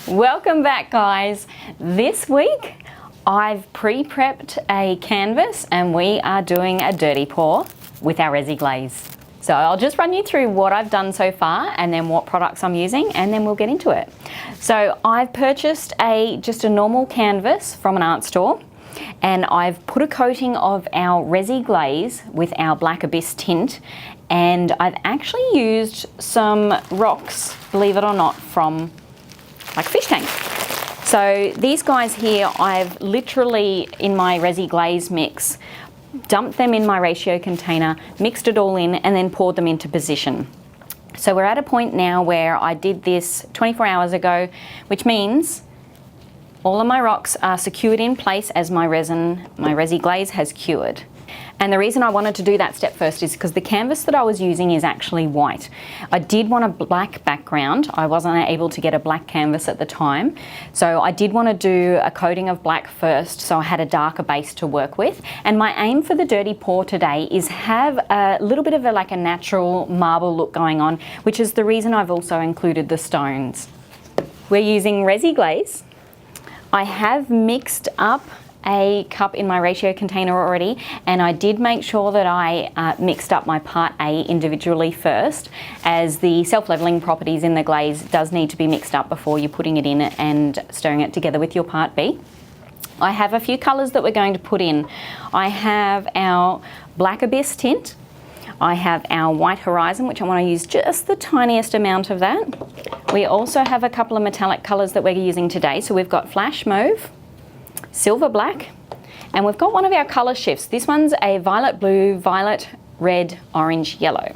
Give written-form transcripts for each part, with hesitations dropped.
Welcome back, guys. This week I've pre-prepped a canvas and we are doing a dirty pour with our Resi Glaze. So I'll just run you through what I've done so far and then what products I'm using, and then we'll get into it. So I've purchased just a normal canvas from an art store, and I've put a coating of our Resi Glaze with our Black Abyss tint, and I've actually used some rocks, believe it or not, from like a fish tank. So these guys here, I've literally, in my Resi Glaze mix, dumped them in my ratio container, mixed it all in, and then poured them into position. So we're at a point now where I did this 24 hours ago, which means all of my rocks are secured in place as my Resi Glaze has cured. And the reason I wanted to do that step first is because the canvas that I was using is actually white. I did want a black background. I wasn't able to get a black canvas at the time. So I did want to do a coating of black first, so I had a darker base to work with. And my aim for the dirty pour today is have a little bit of like a natural marble look going on, which is the reason I've also included the stones. We're using Resi Glaze. I have mixed up a cup in my ratio container already, and I did make sure that I mixed up my part A individually first, as the self-leveling properties in the glaze does need to be mixed up before you're putting it in and stirring it together with your part B. I have a few colours that we're going to put in. I have our Black Abyss tint. I have our White Horizon, which I want to use just the tiniest amount of that. We also have a couple of metallic colours that we're using today. So we've got Flash Mauve, Silver Black, and we've got one of our colour shifts. This one's a violet blue, violet, red, orange, yellow.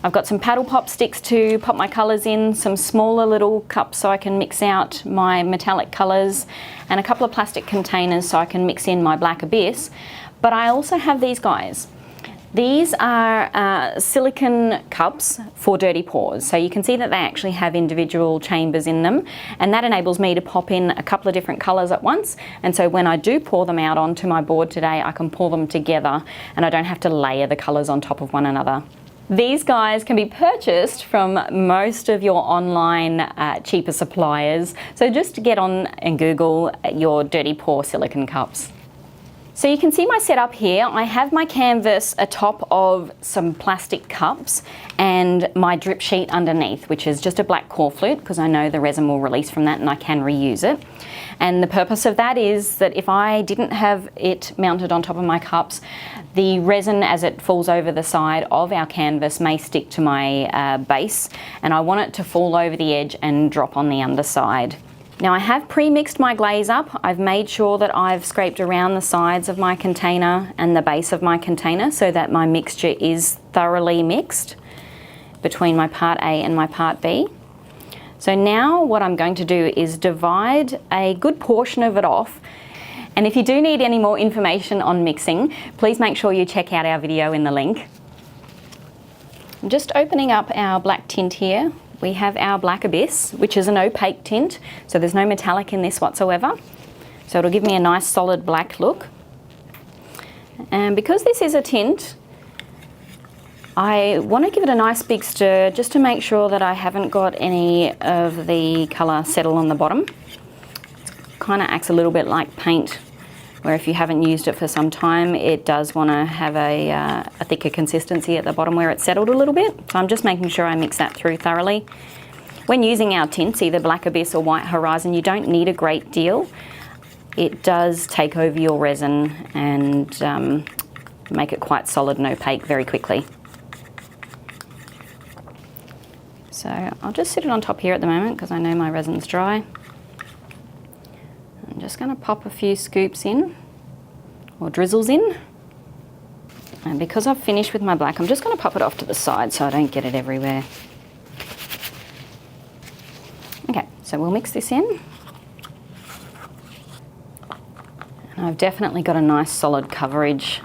I've got some paddle pop sticks to pop my colours in, some smaller little cups so I can mix out my metallic colours, and a couple of plastic containers so I can mix in my Black Abyss. But I also have these guys. These are silicone cups for dirty pours. So you can see that they actually have individual chambers in them, and that enables me to pop in a couple of different colours at once. And so when I do pour them out onto my board today, I can pour them together and I don't have to layer the colours on top of one another. These guys can be purchased from most of your online cheaper suppliers. So just get on and Google your dirty pour silicone cups. So you can see my setup here. I have my canvas atop of some plastic cups and my drip sheet underneath, which is just a black core flute, because I know the resin will release from that and I can reuse it. And the purpose of that is that if I didn't have it mounted on top of my cups, the resin, as it falls over the side of our canvas, may stick to my base, and I want it to fall over the edge and drop on the underside. Now I have pre-mixed my glaze up. I've made sure that I've scraped around the sides of my container and the base of my container so that my mixture is thoroughly mixed between my part A and my part B. So now what I'm going to do is divide a good portion of it off. And if you do need any more information on mixing, please make sure you check out our video in the link. I'm just opening up our black tint here. We have our Black Abyss, which is an opaque tint, so there's no metallic in this whatsoever. So it'll give me a nice solid black look. And because this is a tint, I want to give it a nice big stir just to make sure that I haven't got any of the colour settle on the bottom. It kind of acts a little bit like paint, where if you haven't used it for some time, it does want to have a thicker consistency at the bottom where it's settled a little bit. So I'm just making sure I mix that through thoroughly. When using our tints, either Black Abyss or White Horizon, you don't need a great deal. It does take over your resin and make it quite solid and opaque very quickly. So I'll just sit it on top here at the moment because I know my resin's dry. I'm just going to pop a few scoops in, or drizzles in. And because I've finished with my black, I'm just going to pop it off to the side so I don't get it everywhere. Okay, so we'll mix this in. And I've definitely got a nice solid coverage.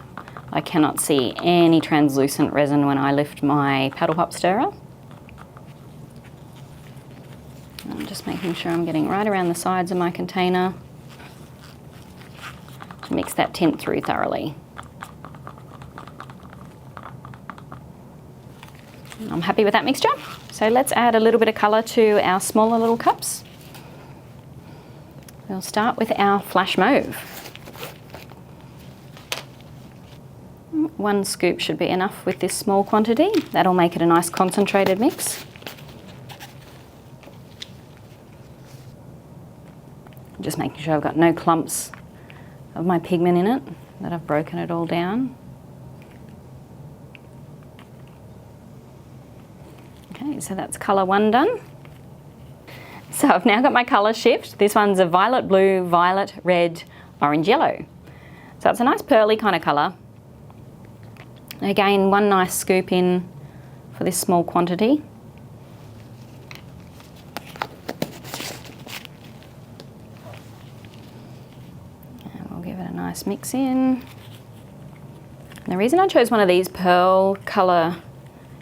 I cannot see any translucent resin when I lift my paddle pop stirrer. I'm just making sure I'm getting right around the sides of my container to mix that tint through thoroughly. I'm happy with that mixture. So let's add a little bit of colour to our smaller little cups. we'll start with our flash mauve. 1 scoop should be enough with this small quantity. That'll make it a nice concentrated mix. Just making sure I've got no clumps of my pigment in it, that I've broken it all down. Okay, so that's colour 1 done. So I've now got my colour shift. This one's a violet blue, violet red, orange yellow. So it's a nice pearly kind of colour. Again, 1 nice scoop in for this small quantity. And we'll give it a nice mix in. And the reason I chose one of these pearl colour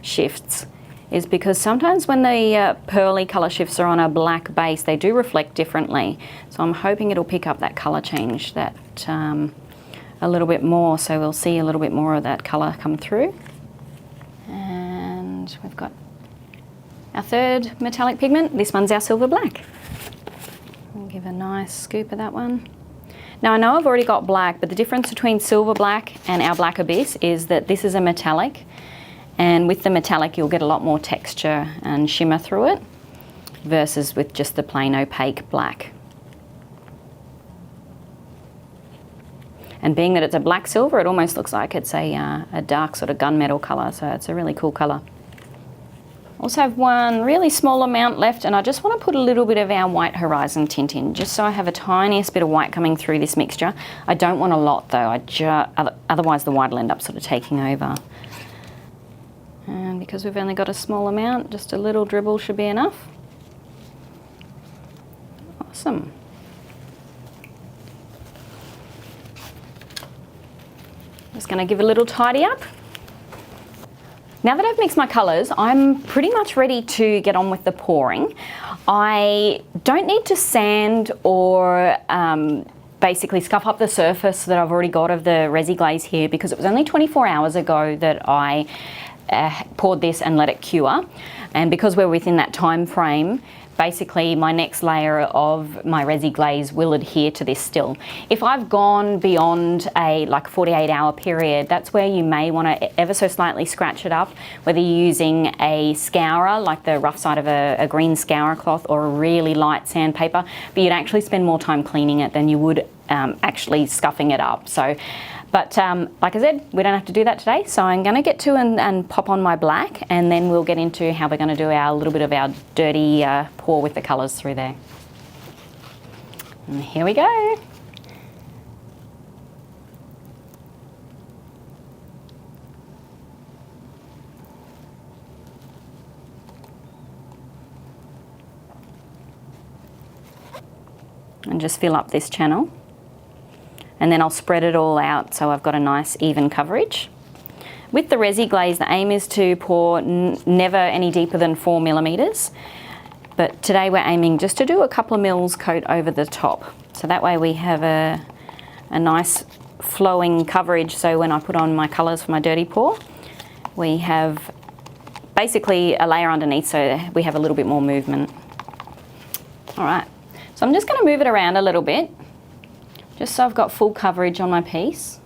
shifts is because sometimes when the pearly colour shifts are on a black base, they do reflect differently. So I'm hoping it'll pick up that colour change that a little bit more, so we'll see a little bit more of that colour come through. And we've got our 3rd metallic pigment. This one's our silver black. I'll give a nice scoop of that one. Now I know I've already got black, but the difference between silver black and our black abyss is that this is a metallic, and with the metallic you'll get a lot more texture and shimmer through it versus with just the plain opaque black. And being that it's a black silver, it almost looks like it's a dark sort of gunmetal colour, so it's a really cool colour. Also have 1 really small amount left, and I just want to put a little bit of our white horizon tint in, just so I have a tiniest bit of white coming through this mixture. I don't want a lot though, otherwise the white will end up sort of taking over. And because we've only got a small amount, just a little dribble should be enough. Awesome. Just going to give a little tidy up. Now that I've mixed my colours, I'm pretty much ready to get on with the pouring. I don't need to sand or basically scuff up the surface that I've already got of the Resi Glaze here, because it was only 24 hours ago that I poured this and let it cure. And because we're within that time frame, basically my next layer of my Resi Glaze will adhere to this still. If I've gone beyond a 48-hour period, that's where you may want to ever so slightly scratch it up, whether you're using a scourer, like the rough side of a green scour cloth, or a really light sandpaper, but you'd actually spend more time cleaning it than you would actually scuffing it up. So, but like I said, we don't have to do that today, so I'm going to get to and pop on my black, and then we'll get into how we're going to do our little bit of our dirty pour with the colours through there. And here we go. And just fill up this channel. And then I'll spread it all out so I've got a nice even coverage. With the Resi Glaze, the aim is to pour never any deeper than 4 millimeters. But today we're aiming just to do a couple of mils coat over the top. So that way we have a nice flowing coverage, so when I put on my colours for my dirty pour, we have basically a layer underneath so we have a little bit more movement. All right, so I'm just going to move it around a little bit, just so I've got full coverage on my piece.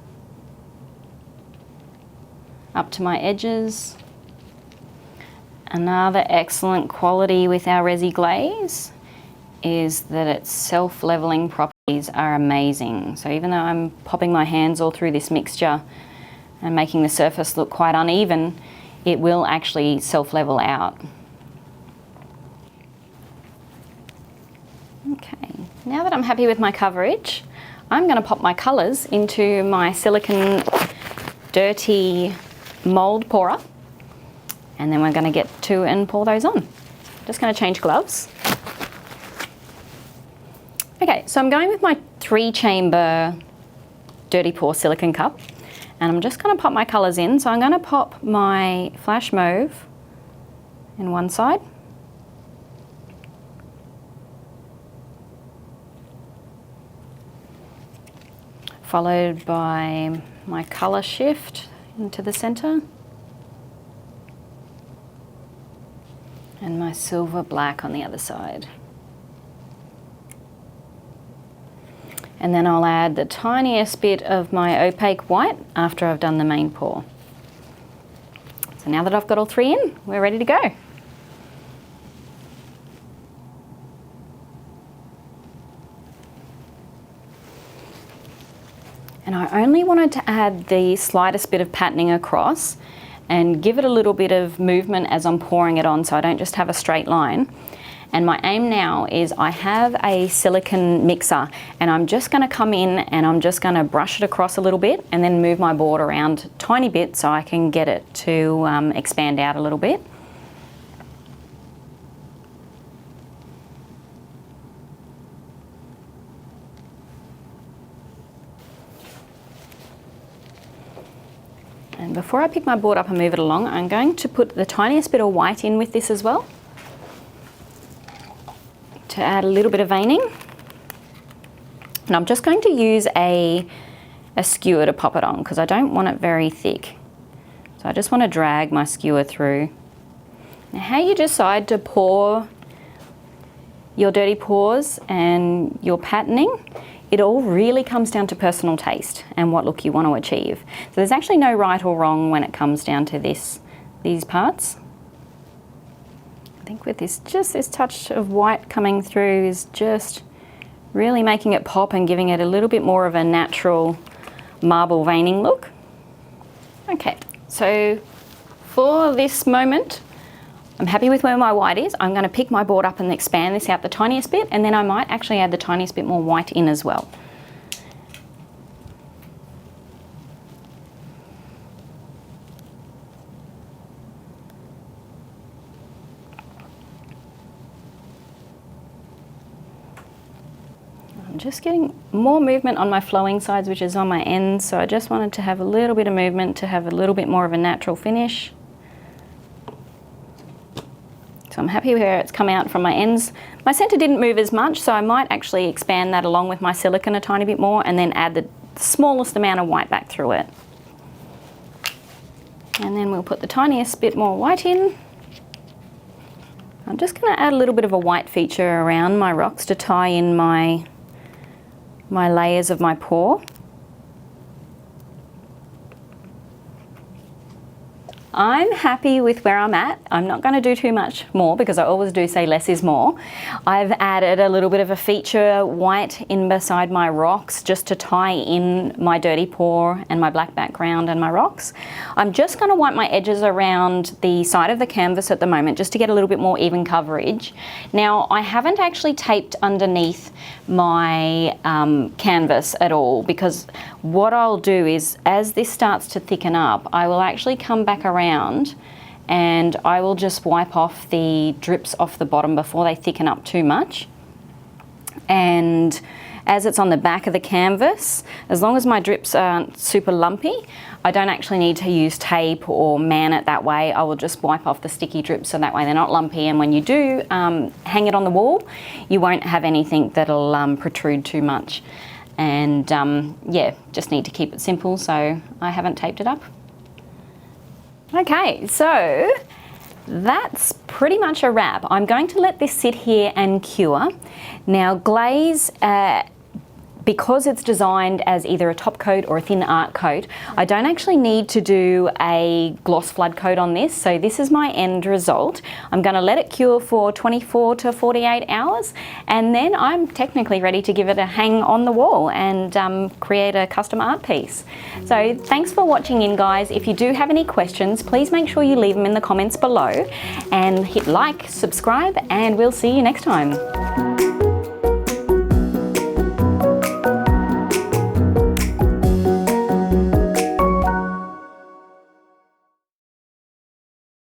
Up to my edges. Another excellent quality with our Resi Glaze is that its self-leveling properties are amazing. So even though I'm popping my hands all through this mixture and making the surface look quite uneven, it will actually self-level out. Okay, now that I'm happy with my coverage, I'm going to pop my colours into my silicone dirty mould pourer, and then we're going to get to and pour those on. Just going to change gloves. Okay, so I'm going with my 3-chamber dirty pour silicone cup, and I'm just going to pop my colours in. So I'm going to pop my flash mauve in one side, followed by my colour shift into the centre, and my silver black on the other side. And then I'll add the tiniest bit of my opaque white after I've done the main pour. So now that I've got all three in, we're ready to go. And I only wanted to add the slightest bit of patterning across and give it a little bit of movement as I'm pouring it on, so I don't just have a straight line. And my aim now is I have a silicone mixer, and I'm just going to come in and I'm just going to brush it across a little bit and then move my board around a tiny bit so I can get it to expand out a little bit. And before I pick my board up and move it along, I'm going to put the tiniest bit of white in with this as well, to add a little bit of veining. And I'm just going to use a skewer to pop it on because I don't want it very thick. So I just want to drag my skewer through. Now, how you decide to pour your dirty pours and your patterning, it all really comes down to personal taste and what look you want to achieve. So there's actually no right or wrong when it comes down to these parts. I think with this, just this touch of white coming through is just really making it pop and giving it a little bit more of a natural marble veining look. Okay, so for this moment, I'm happy with where my white is. I'm going to pick my board up and expand this out the tiniest bit, and then I might actually add the tiniest bit more white in as well. I'm just getting more movement on my flowing sides, which is on my ends, so I just wanted to have a little bit of movement to have a little bit more of a natural finish. So I'm happy where it's come out from my ends. My center didn't move as much, so I might actually expand that along with my silicone a tiny bit more and then add the smallest amount of white back through it. And then we'll put the tiniest bit more white in. I'm just going to add a little bit of a white feature around my rocks to tie in my layers of my pour. I'm happy with where I'm at. I'm not going to do too much more because I always do say less is more. I've added a little bit of a feature white in beside my rocks just to tie in my dirty pour and my black background and my rocks. I'm just going to wipe my edges around the side of the canvas at the moment just to get a little bit more even coverage. Now, I haven't actually taped underneath my canvas at all because what I'll do is as this starts to thicken up, I will actually come back around and I will just wipe off the drips off the bottom before they thicken up too much. And as it's on the back of the canvas, as long as my drips aren't super lumpy, I don't actually need to use tape or man it that way. I will just wipe off the sticky drips so that way they're not lumpy, and when you do hang it on the wall, you won't have anything that'll protrude too much. And yeah, just need to keep it simple, so I haven't taped it up. Okay, so that's pretty much a wrap. I'm going to let this sit here and cure. Now, glaze, because it's designed as either a top coat or a thin art coat, I don't actually need to do a gloss flood coat on this, so this is my end result. I'm going to let it cure for 24 to 48 hours, and then I'm technically ready to give it a hang on the wall and create a custom art piece. So thanks for watching in, guys. If you do have any questions, please make sure you leave them in the comments below, and hit like, subscribe, and we'll see you next time.